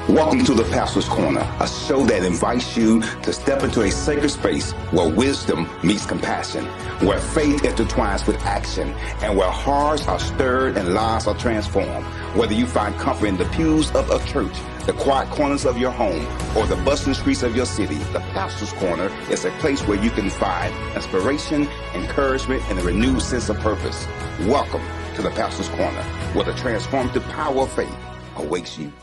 Welcome to the Pastor's Corner, a show that invites you to step into a sacred space where wisdom meets compassion, where faith intertwines with action, and where hearts are stirred and lives are transformed. Whether you find comfort in the pews of a church, the quiet corners of your home, or the bustling streets of your city, the Pastor's Corner is a place where you can find inspiration, encouragement, and a renewed sense of purpose. Welcome to the Pastor's Corner, where the transformative power of faith awaits you.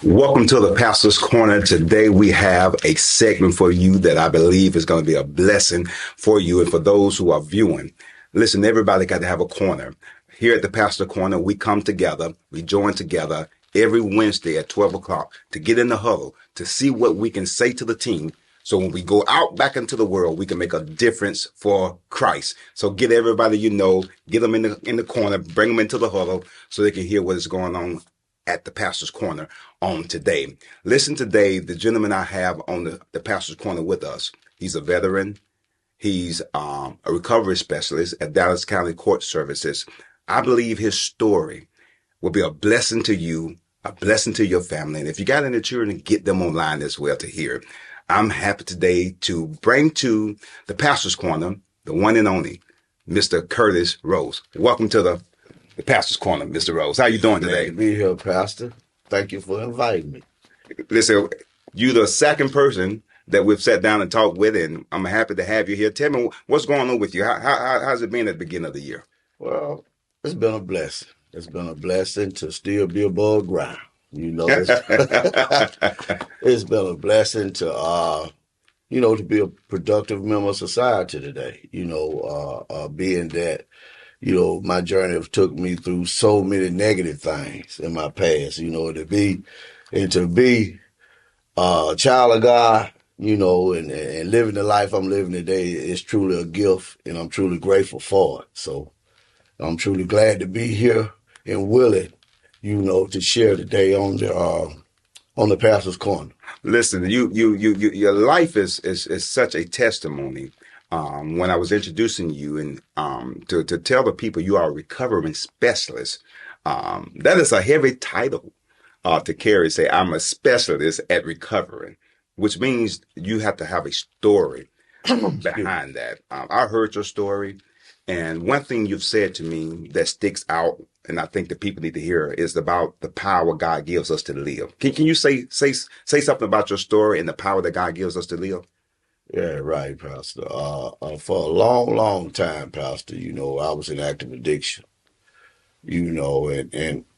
Welcome to the Pastor's Corner. Today we have a segment for you that I believe is going to be a blessing for you and for those who are viewing. Listen, everybody got to have a corner. Here at the Pastor Corner, we come together, we join together every Wednesday at 12 o'clock to get in the huddle, to see what we can say to the team. So when we go out back into the world, we can make a difference for Christ. So get everybody you know, get them in the corner, bring them into the huddle so they can hear what is going on at the Pastor's Corner on today. Listen, today, the gentleman I have on the Pastor's Corner with us, he's a veteran. He's a recovery specialist at Dallas County Court Services. I believe his story will be a blessing to you, a blessing to your family. And if you got any children, get them online as well to hear. I'm happy today to bring to the Pastor's Corner the one and only Mr. Curtis Rose. Welcome to the Pastor's Corner, Mr. Rose. How you doing today? Glad to be here, Pastor. Thank you for inviting me. Listen, you're the second person that we've sat down and talked with, and I'm happy to have you here. Tell me what's going on with you. How's it been at the beginning of the year? Well, it's been a blessing. It's been a blessing to still be above ground. You know, it's been a blessing to, to be a productive member of society today. Being that, my journey took me through so many negative things in my past, to be a child of God, and living the life I'm living today is truly a gift, and I'm truly grateful for it. So I'm truly glad to be here and willing, to share today on the Pastor's Corner. Listen, your life is such a testimony. When I was introducing you and to tell the people you are a recovery specialist, that is a heavy title to carry. Say, I'm a specialist at recovering, which means you have to have a story behind that. I heard your story, and one thing you've said to me that sticks out, and I think the people need to hear, is about the power God gives us to live. Can you say something about your story and the power that God gives us to live? Yeah, right, Pastor. For a long, long time, Pastor, I was in active addiction, and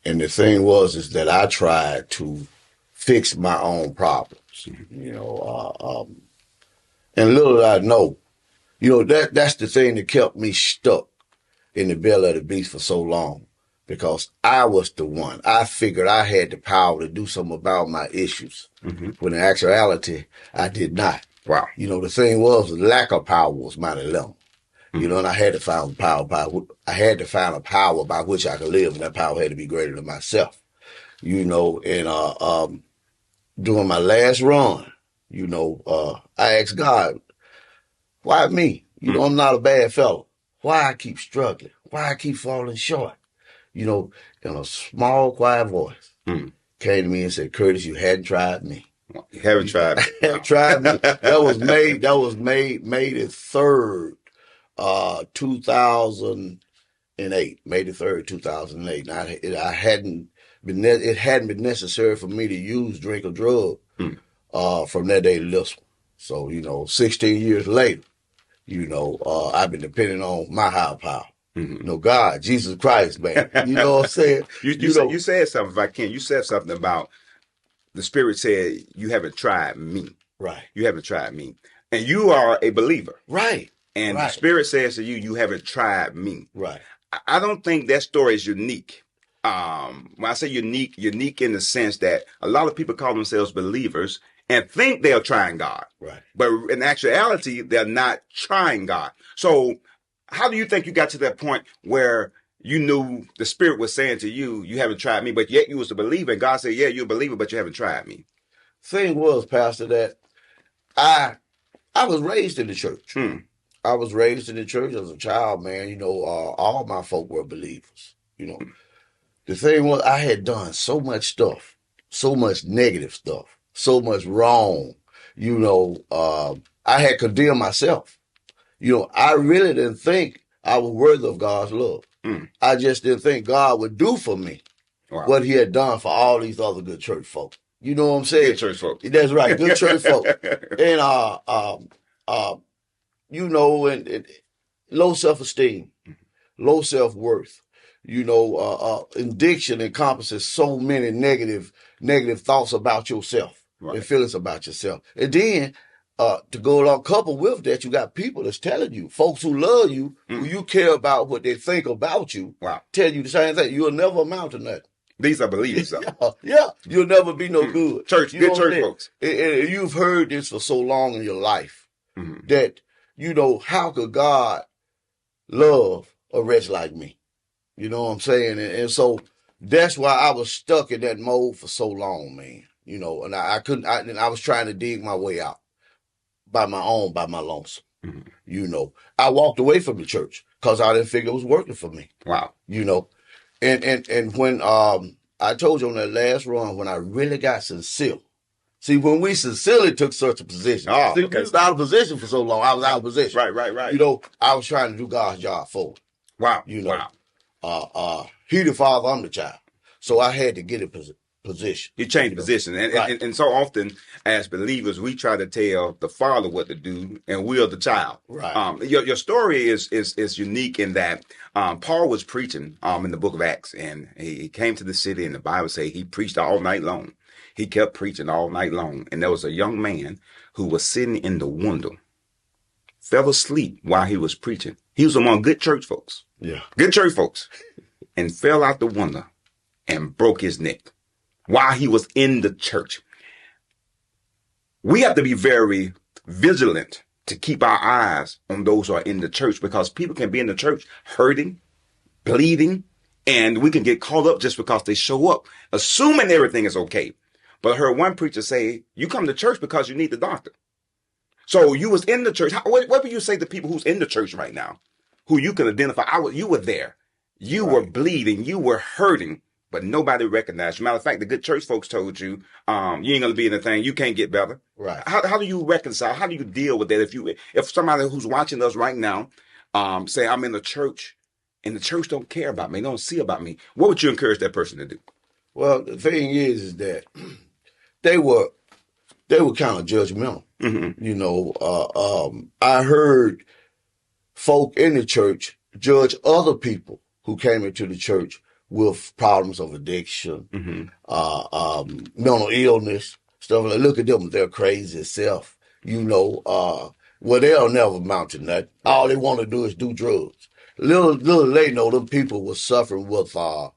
the thing is that I tried to fix my own problems, and little did I know, that's the thing that kept me stuck in the belly of the beast for so long, because I was the one. I figured I had the power to do something about my issues, when in actuality, I did not. Wow. The thing was, the lack of power was mighty low. And I had to find power I had to find a power by which I could live, and that power had to be greater than myself. And during my last run, I asked God, why me? I'm not a bad fellow. Why I keep struggling? Why I keep falling short? In a small, quiet voice came to me and said, Curtis, you hadn't tried me. You haven't tried. Tried me. That was May the 3rd, 2008. May the 3rd, 2008. Now, it hadn't been necessary for me to use, drink, or drug from that day to this one. So 16 years later, I've been depending on my higher power. God, Jesus Christ, man. You know what I'm saying? You said something, if I can. You said something about the Spirit said, you haven't tried me. Right. You haven't tried me. And you are a believer. Right. And the Spirit says to you, you haven't tried me. Right. I don't think that story is unique. When I say unique in the sense that a lot of people call themselves believers and think they're trying God. Right. But in actuality, they're not trying God. So how do you think you got to that point where you knew the Spirit was saying to you, you haven't tried me, but yet you was a believer, and God said, yeah, you're a believer, but you haven't tried me? Thing was, Pastor, that I was raised in the church. I was raised in the church as a child, man. All my folk were believers. The thing was, I had done so much stuff so much negative stuff, so much wrong. I had condemned myself. I really didn't think I was worthy of God's love. I just didn't think God would do for me what he had done for all these other good church folk. You know what I'm saying? Good church folk. That's right, good church folk. And, and low self-esteem, low self-worth. Addiction encompasses so many negative thoughts about yourself and feelings about yourself. And then, to go along, coupled with that, you got people that's telling you, folks who love you, who you care about what they think about you, tell you the same thing. You'll never amount to nothing. These are believers, though. Yeah. You'll never be no good. Good church folks. And you've heard this for so long in your life that, how could God love a wretch like me? You know what I'm saying? And so that's why I was stuck in that mode for so long, man. And I couldn't, I was trying to dig my way out by my lonesome. I walked away from the church because I didn't think it was working for me. Wow. And when I told you on that last run, when I really got sincere. See, when we sincerely took such a position. Oh, okay. I was out of position for so long. I was out of position. Right. I was trying to do God's job for it. Wow. Wow. He the father, I'm the child. So I had to get in position. You change position. And so often as believers, we try to tell the father what to do and we are the child. Right. Your story is unique in that Paul was preaching in the book of Acts, and he came to the city, and the Bible says he preached all night long. He kept preaching all night long. And there was a young man who was sitting in the window, fell asleep while he was preaching. He was among good church folks. Yeah. Good church folks. And fell out the window and broke his neck while he was in the church. We have to be very vigilant to keep our eyes on those who are in the church, because people can be in the church hurting, bleeding, and we can get caught up just because they show up, assuming everything is okay. But I heard one preacher say, you come to church because you need the doctor. So you was in the church. What would you say to people who's in the church right now, who you can identify? You were there. You were bleeding. You were hurting, but nobody recognized you. Matter of fact, the good church folks told you, you ain't going to be in the thing. You can't get better. Right. How do you reconcile? How do you deal with that? If somebody who's watching us right now, say I'm in the church and the church don't care about me, don't see about me, what would you encourage that person to do? Well, the thing is that they were kind of judgmental. I heard folk in the church judge other people who came into the church with problems of addiction, mental illness, stuff like that. Look at them, they're crazy as self. They'll never amount to nothing. All they want to do is do drugs. Little they know them people were suffering with a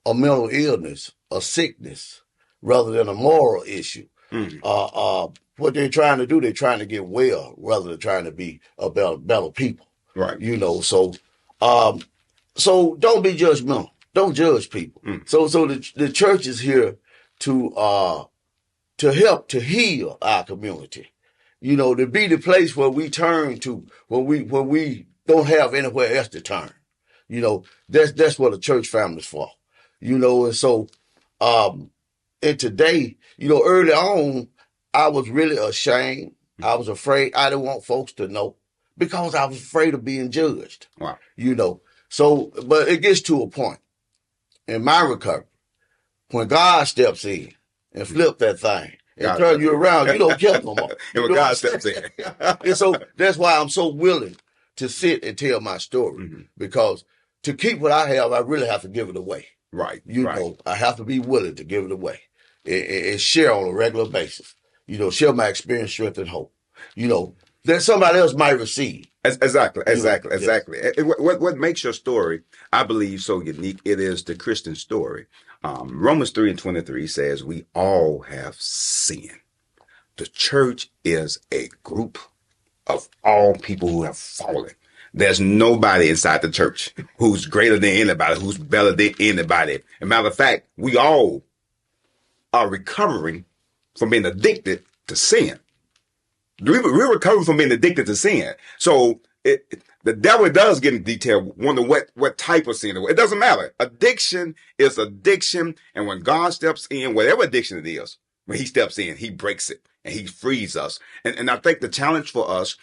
mental illness, a sickness, rather than a moral issue. What they're trying to do, they're trying to get well rather than trying to be a better people. Right. So don't be judgmental. Don't judge people. So the church is here to help to heal our community. To be the place where we turn to when we don't have anywhere else to turn. That's what a church family's for. And so and today, early on, I was really ashamed. I was afraid. I didn't want folks to know because I was afraid of being judged. Wow. So, but it gets to a point in my recovery when God steps in and flip that thing and turn you around, you don't care no more. And when God steps in. And so that's why I'm so willing to sit and tell my story, because to keep what I have, I really have to give it away. Right. I have to be willing to give it away and share on a regular basis. Share my experience, strength, and hope. That somebody else might receive. Exactly. What makes your story, I believe, so unique? It is the Christian story. Romans 3:23 says we all have sinned. The church is a group of all people who have fallen. There's nobody inside the church who's greater than anybody, who's better than anybody. As a matter of fact, we all are recovering from being addicted to sin. We're recovering from being addicted to sin. So The devil does get in detail, wonder what type of sin. It doesn't matter. Addiction is addiction. And when God steps in, whatever addiction it is, when he steps in, he breaks it and he frees us. And I think the challenge for us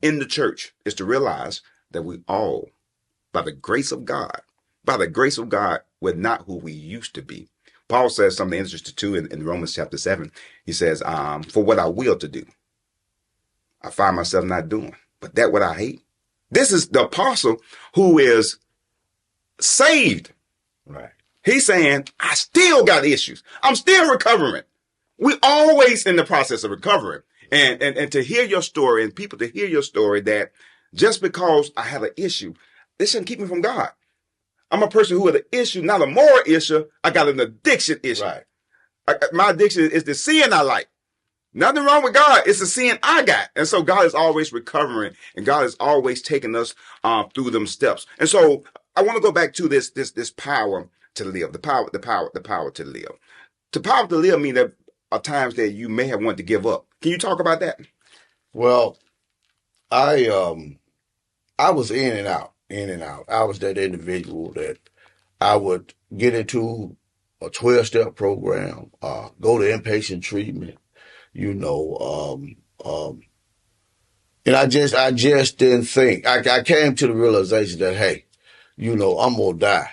in the church is to realize that we all, by the grace of God, we're not who we used to be. Paul says something interesting too in Romans chapter 7. He says, for what I will to do, I find myself not doing, but that what I hate. This is the apostle who is saved. Right. He's saying, I still got issues. I'm still recovering. We're always in the process of recovering. And to hear your story and people to hear your story that just because I have an issue, this shouldn't keep me from God. I'm a person who had an issue, not a moral issue. I got an addiction issue. Right. My addiction is the sin I like. Nothing wrong with God. It's the sin I got. And so God is always recovering and God is always taking us through them steps. And so I want to go back to this power to live, the power to live. The power to live means there are times that you may have wanted to give up. Can you talk about that? Well, I was in and out. I was that individual that I would get into a 12-step program, go to inpatient treatment, and I just didn't think. I came to the realization that, hey, I'm gonna die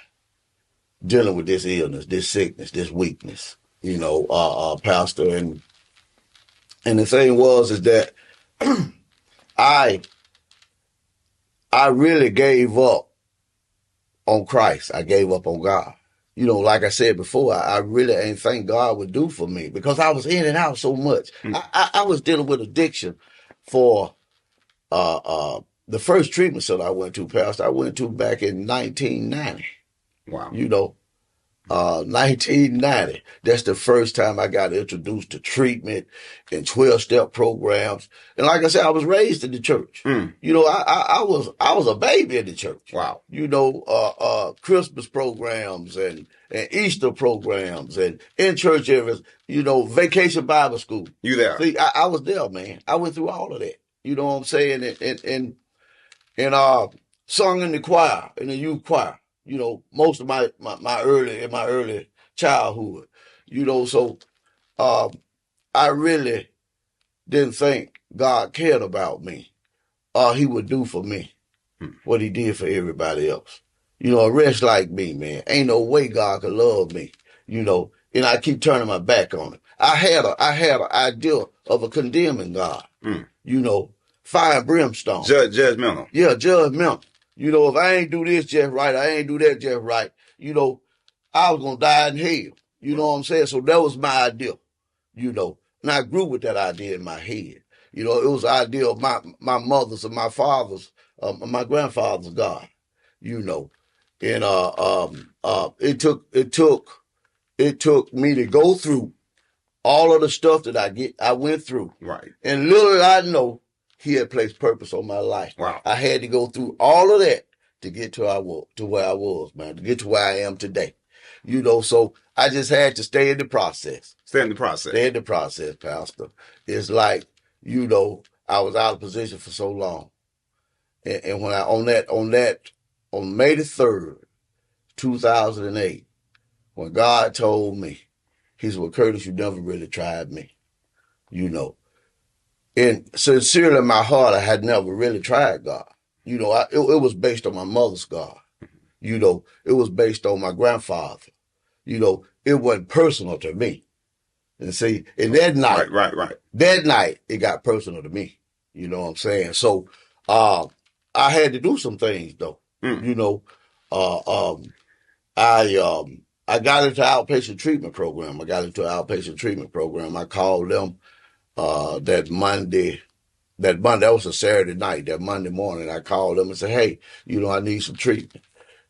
dealing with this illness, this sickness, this weakness, Pastor. And the thing is that I really gave up on Christ. I gave up on God. Like I said before, I really ain't think God would do for me because I was in and out so much. I was dealing with addiction for the first treatment center I went to, Pastor. I went to back in 1990. Wow. 1990. That's the first time I got introduced to treatment and 12-step programs. And like I said, I was raised in the church. I was a baby in the church. Wow. Christmas programs and Easter programs and in church areas, vacation Bible school. You there? See, I was there, man. I went through all of that. You know what I'm saying? And sung in the choir, in the youth choir. Most of my early childhood, so I really didn't think God cared about me or he would do for me what he did for everybody else. A wretch like me, man, ain't no way God could love me, and I keep turning my back on him. I had an idea of a condemning God, fire and brimstone. Judgmental. Yeah, judgmental. If I ain't do this just right, I ain't do that just right, I was going to die in hell. You know what I'm saying? So that was my idea, and I grew with that idea in my head. It was the idea of my mother's and my father's, my grandfather's God, and it took me to go through all of the stuff that I went through. Right. And little did I know, he had placed purpose on my life. Wow. I had to go through all of that to get to where I was, man, to get to where I am today. So I just had to stay in the process. Stay in the process, Pastor. It's like, I was out of position for so long. And when on May the 3rd, 2008, when God told me, he said, well, Curtis, you never really tried me, And sincerely in my heart, I had never really tried God. It was based on my mother's God. It was based on my grandfather. It wasn't personal to me. And see, and that night, right. That night, it got personal to me. You know what I'm saying? So, I had to do some things though. I got into outpatient treatment program. I called them that Monday, that was a Saturday night, that Monday morning, I called them and said, hey, I need some treatment.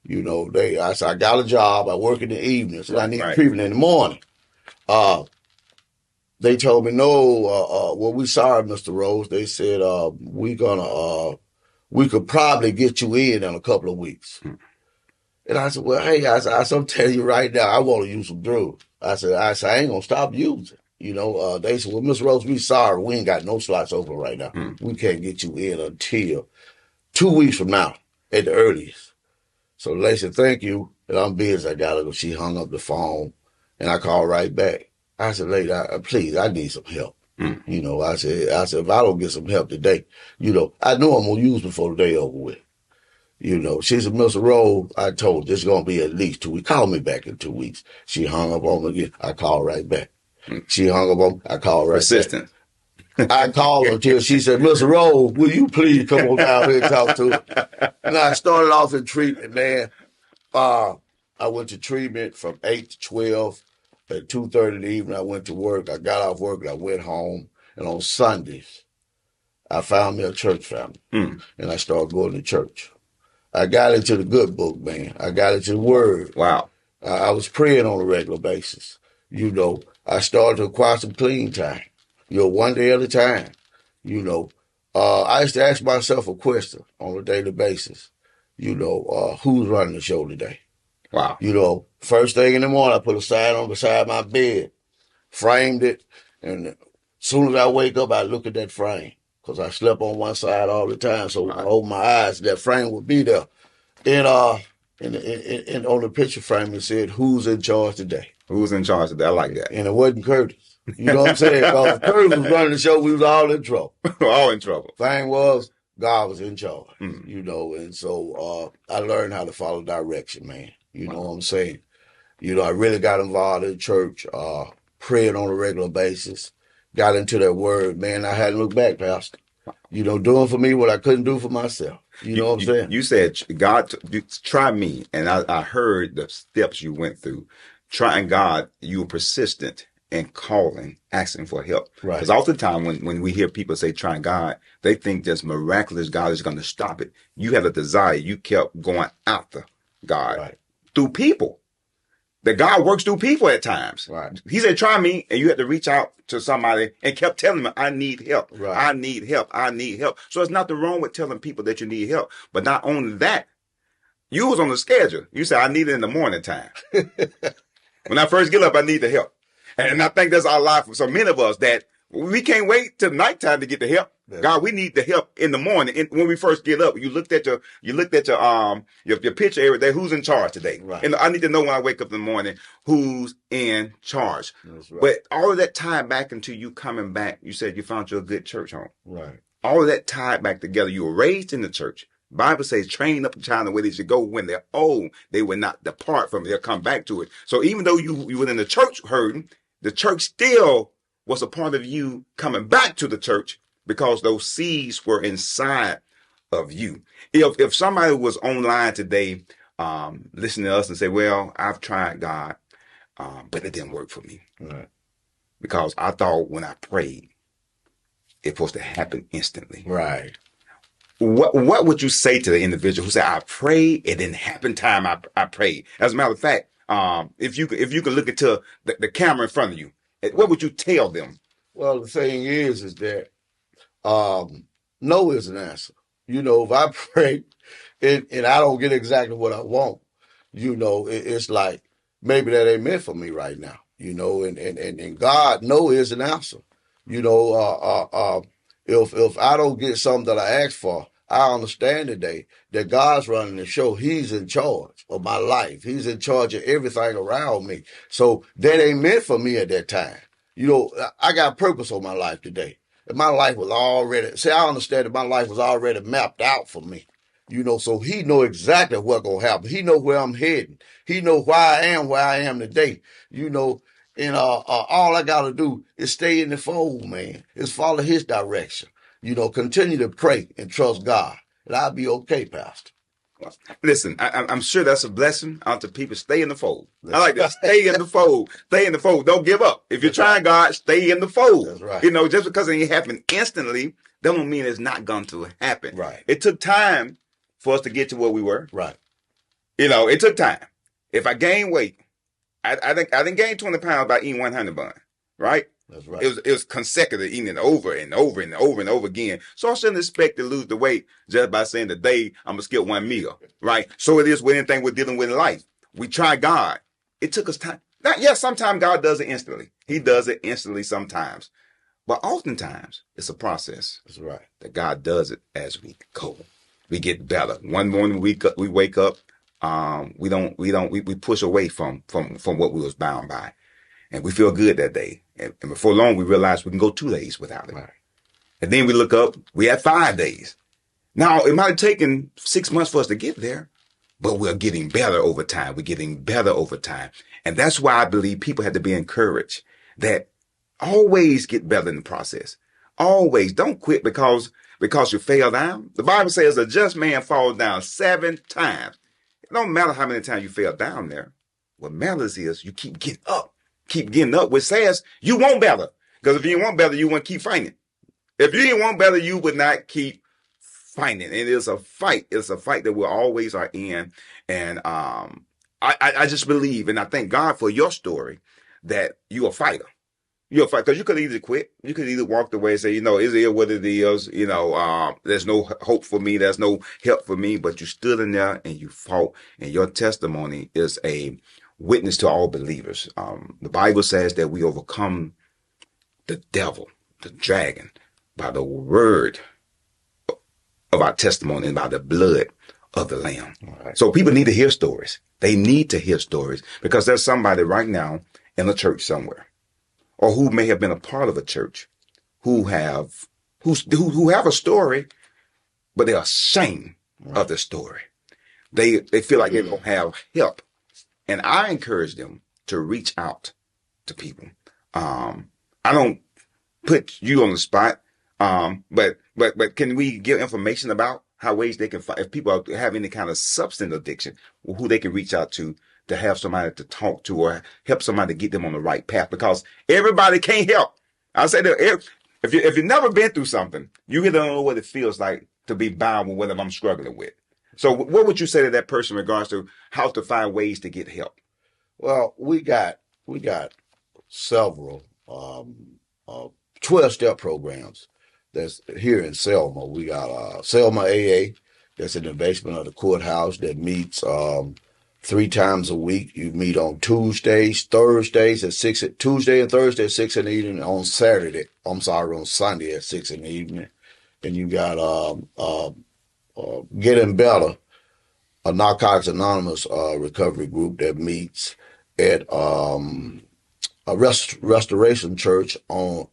I said, I got a job. I work in the evenings and I need treatment in the morning. They told me, no, well, we sorry, Mr. Rose. They said, we could probably get you in a couple of weeks. And I said, well, hey, I'm telling you right now, I want to use some drugs. I said, I ain't going to stop using. They said, well, Miss Rose, we sorry. We ain't got no slots open right now. We can't get you in until 2 weeks from now at the earliest. So the lady said, thank you. And I'm busy. I got to go. She hung up the phone and I called right back. I said, lady, please, I need some help. You know, I said, if I don't get some help today, you know, I know I'm going to use before the day over with. You know, she said, Mr. Rowe, I told this is going to be at least 2 weeks. Call me back in 2 weeks. She hung up on me again. I called right back. She hung up on me. I called right Persistent. back. I called her until she said, Mr. Rowe, will you please come on down here and talk to her? And I started off in treatment, man. I went to treatment from 8 to 12. At 2:30 in the evening, I went to work. I got off work and I went home. And on Sundays, I found me a church family. And I started going to church. I got into the good book, man. I got into the word. Wow. I was praying on a regular basis. You know, I started to acquire some clean time. You know, one day at a time. You know, I used to ask myself a question on a daily basis. You know, who's running the show today? Wow. You know, first thing in the morning, I put a sign on beside my bed, framed it, and as soon as I wake up, I look at that frame because I slept on one side all the time. So when I open my eyes, that frame would be there. And on the picture frame, it said, "Who's in charge today?" Who's in charge today? I like that. And it wasn't Curtis. You know what I'm saying? Because if Curtis was running the show, we was all in trouble. All in trouble. Thing was, God was in charge. You know, and so I learned how to follow direction, man. You know what I'm saying? You know, I really got involved in church, praying on a regular basis, got into that word, man. I hadn't looked back, Pastor. You know, doing for me what I couldn't do for myself. You know what I'm saying? You said, God, try me. And I heard the steps you went through. Trying God, you were persistent in calling, asking for help. Right. Because oftentimes when we hear people say trying God, they think just miraculous God is going to stop it. You had a desire. You kept going after God through people. That God works through people at times. Right. He said, try me, and you had to reach out to somebody and kept telling them, I need help. Right. I need help. I need help. So there's nothing wrong with telling people that you need help. But not only that, you was on the schedule. You said, I need it in the morning time. When I first get up, I need the help. And I think that's our life for so many of us that we can't wait till nighttime to get the help. God, we need the help in the morning. And when we first get up, you looked at your picture every day. Who's in charge today? Right. And I need to know when I wake up in the morning who's in charge. That's right. But all of that tied back into you coming back. You said you found you a good church home. Right. All of that tied back together. You were raised in the church. Bible says, train up a child in the way they should go. When they're old, they will not depart from it. They'll come back to it. So even though you were in the church hurting, the church still was a part of you coming back to the church because those seeds were inside of you. If somebody was online today, listening to us and say, well, I've tried God, but it didn't work for me. Right. Because I thought when I prayed, it was supposed to happen instantly. Right. What would you say to the individual who said, I prayed, it didn't happen time I prayed? As a matter of fact, if you could look into the camera in front of you, what would you tell them? Well, the thing is that no is an answer. You know, if I pray and I don't get exactly what I want, you know, it's like maybe that ain't meant for me right now. You know, and God, no is an answer. You know, if I don't get something that I ask for, I understand today that God's running the show. He's in charge of my life. He's in charge of everything around me. So that ain't meant for me at that time. You know, I got purpose on my life today. And my life was already, I understand that my life was already mapped out for me. You know, so he know exactly what's going to happen. He know where I'm heading. He know why I am today. You know, and all I got to do is stay in the fold, man. Is follow his direction. You know, continue to pray and trust God. And I'll be okay, Pastor. Listen, I'm sure that's a blessing out to people. Stay in the fold. I like that. Stay in the fold. Stay in the fold. Don't give up. If you're trying God, stay in the fold. That's right. You know, just because it ain't happen instantly, that don't mean it's not going to happen. Right. It took time for us to get to where we were. Right. You know, it took time. If I gain weight, I didn't gain 20 pounds by eating 100 bun. Right? That's right. It was consecutive, eating it over and over and over and over again. So I shouldn't expect to lose the weight just by saying today I'm gonna skip one meal, right? So it is with anything we're dealing with in life. We try God. It took us time. Now, yes, sometimes God does it instantly. He does it instantly sometimes, but oftentimes it's a process. That's right. That God does it as we go. we get better. One morning we wake up, we push away from what we was bound by, and we feel good that day. And before long, we realize we can go 2 days without it. Right. And then we look up, we had 5 days. Now, it might have taken 6 months for us to get there, but we're getting better over time. We're getting better over time. And that's why I believe people have to be encouraged that always get better in the process. Always. Don't quit because you fell down. The Bible says a just man falls down 7 times. It don't matter how many times you fell down there. What matters is you keep getting up. Keep getting up, which says you want better. Because if you didn't want better, you wouldn't keep fighting. If you didn't want better, you would not keep fighting. And it's a fight. It's a fight that we always are in. And I just believe, and I thank God for your story, that you're a fighter. You're a fighter. Because you could either quit. You could either walk away and say, is it what it is? There's no hope for me. There's no help for me. But you stood in there and you fought. And your testimony is a witness to all believers. The Bible says that we overcome the devil, the dragon, by the word of our testimony and by the blood of the Lamb. Right. So people need to hear stories. They need to hear stories because there's somebody right now in a church somewhere, or who may have been a part of a church, who have a story, but they're ashamed of the story. They feel like they don't have help. And I encourage them to reach out to people. I don't put you on the spot, but can we give information about how ways they can find, if people have any kind of substance addiction, who they can reach out to have somebody to talk to or help somebody to get them on the right path? Because everybody can't help. I say that if you've never been through something, you really don't know what it feels like to be bound with whatever I'm struggling with. So what would you say to that person in regards to how to find ways to get help? Well, we got several 12-step programs that's here in Selma. We got Selma AA that's in the basement of the courthouse that meets 3 times a week. You meet on Tuesdays, Thursdays at 6 at Tuesday and Thursday at 6 in the evening. On Sunday at 6 in the evening. And you got Getting Better, a Narcotics Anonymous recovery group that meets at a Restoration Church on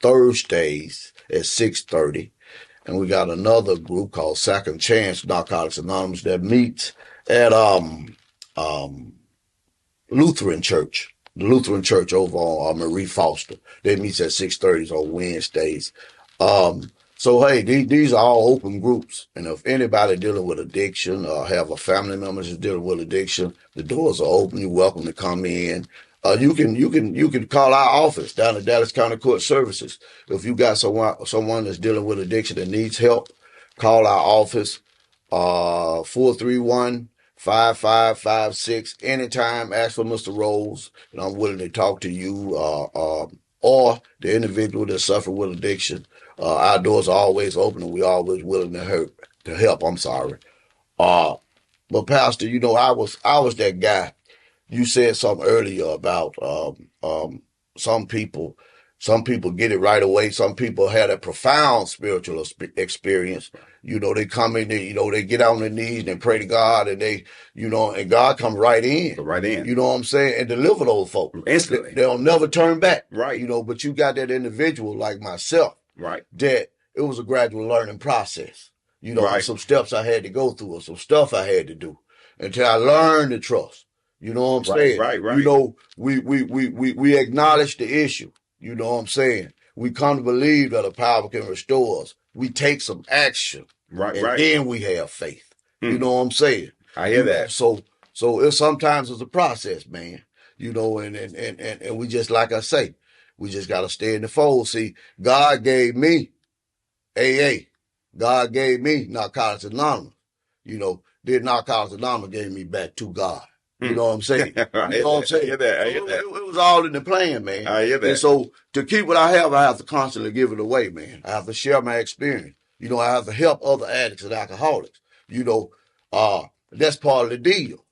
Thursdays at 6:30. And we got another group called Second Chance Narcotics Anonymous that meets at Lutheran Church, the Lutheran Church over on Marie Foster. They meet at 6:30 on Wednesdays. So, hey, these are all open groups. And if anybody dealing with addiction or have a family member that's dealing with addiction, the doors are open. You're welcome to come in. You can call our office down at Dallas County Court Services. If you got someone that's dealing with addiction that needs help, call our office, 431-5556. Anytime, ask for Mr. Rose, and I'm willing to talk to you, or the individual that's suffering with addiction. Our doors are always open, and we're always willing to help. I'm sorry. But Pastor, I was that guy. You said something earlier about some people get it right away. Some people had a profound spiritual experience. They come in, they get on their knees and pray to God, and and God come right in. Right in. You know what I'm saying? And deliver those folks. Instantly. They'll never turn back. Right. But you got that individual like myself. Right. That it was a gradual learning process. Right. Some steps I had to go through or some stuff I had to do until I learned to trust. You know what I'm saying? Right. We acknowledge the issue. You know what I'm saying? We come to believe that a power can restore us. We take some action. Right. Then we have faith. You know what I'm saying? I hear that. So sometimes it's a process, man. And we just, like I say, we just got to stay in the fold. See, God gave me AA. God gave me Narcotics Anonymous. Then Narcotics Anonymous gave me back to God. You know what I'm saying? You know what I'm saying? I hear that. It was all in the plan, man. I hear that. And so to keep what I have to constantly give it away, man. I have to share my experience. I have to help other addicts and alcoholics. That's part of the deal.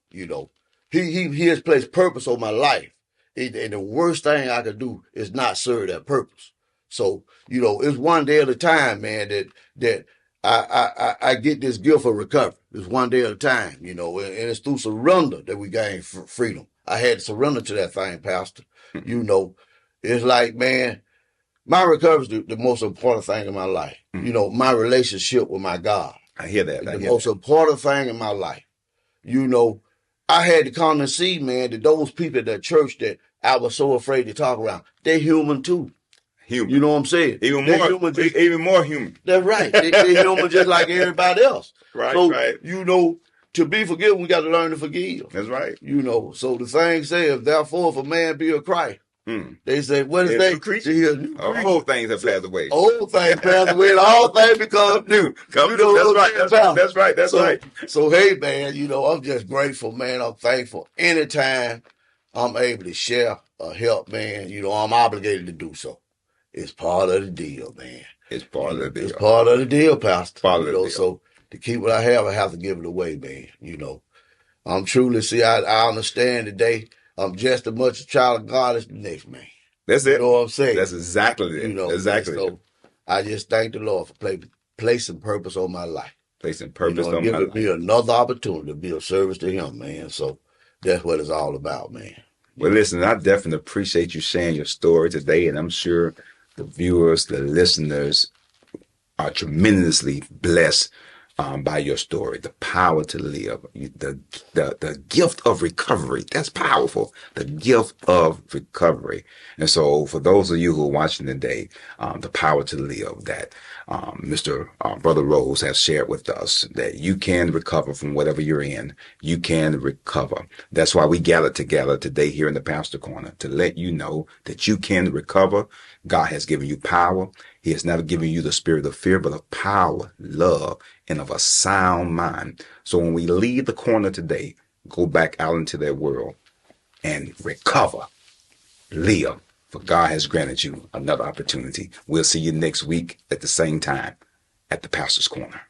He has placed purpose on my life. And the worst thing I could do is not serve that purpose. So, it's one day at a time, man, that I get this gift of recovery. It's one day at a time, you know, and it's through surrender that we gain freedom. I had to surrender to that thing, Pastor. You know, it's like, man, my recovery is the most important thing in my life. You know, my relationship with my God. I hear that. The most important thing in my life. You know, I had to come and see, man, that those people at that church that I was so afraid to talk around, they're human too. Human. You know what I'm saying? Even more human. That's right. They're human just like everybody else. Right, so, right. You know, to be forgiven, we got to learn to forgive. That's right. You know, so the thing says, therefore, if a man be a Christ, they say, what is that? All things have passed away. Old things pass away, and all things become new. You know, that's right. That's right. So, hey, man, you know, I'm just grateful, man. I'm thankful. Anytime I'm able to share or help, man, you know, I'm obligated to do so. It's part of the deal, man. It's part of the deal. It's part of the deal, Pastor. Part of the deal. So to keep what I have to give it away, man. You know, I'm truly, I understand today. I'm just as much a child of God as the next man. That's it. You know what I'm saying? That's exactly it. You know, exactly. So I just thank the Lord for placing purpose on my life. Placing purpose on my life. Giving me another opportunity to be of service to Him, man. So that's what it's all about, man. Well, listen, I definitely appreciate you sharing your story today, and I'm sure the viewers, the listeners are tremendously blessed by your story. The power to live, the gift of recovery. That's powerful. The gift of recovery. And so for those of you who are watching today, the power to live that Mr. Brother Rose has shared with us, that you can recover from whatever you're in. You can recover. That's why we gathered together today here in the Pastor Corner, to let you know that you can recover. God has given you power. He has never given you the spirit of fear, but of power, love, and of a sound mind. So when we leave the corner today, go back out into that world and recover, live. For God has granted you another opportunity. We'll see you next week at the same time at the Pastor's Corner.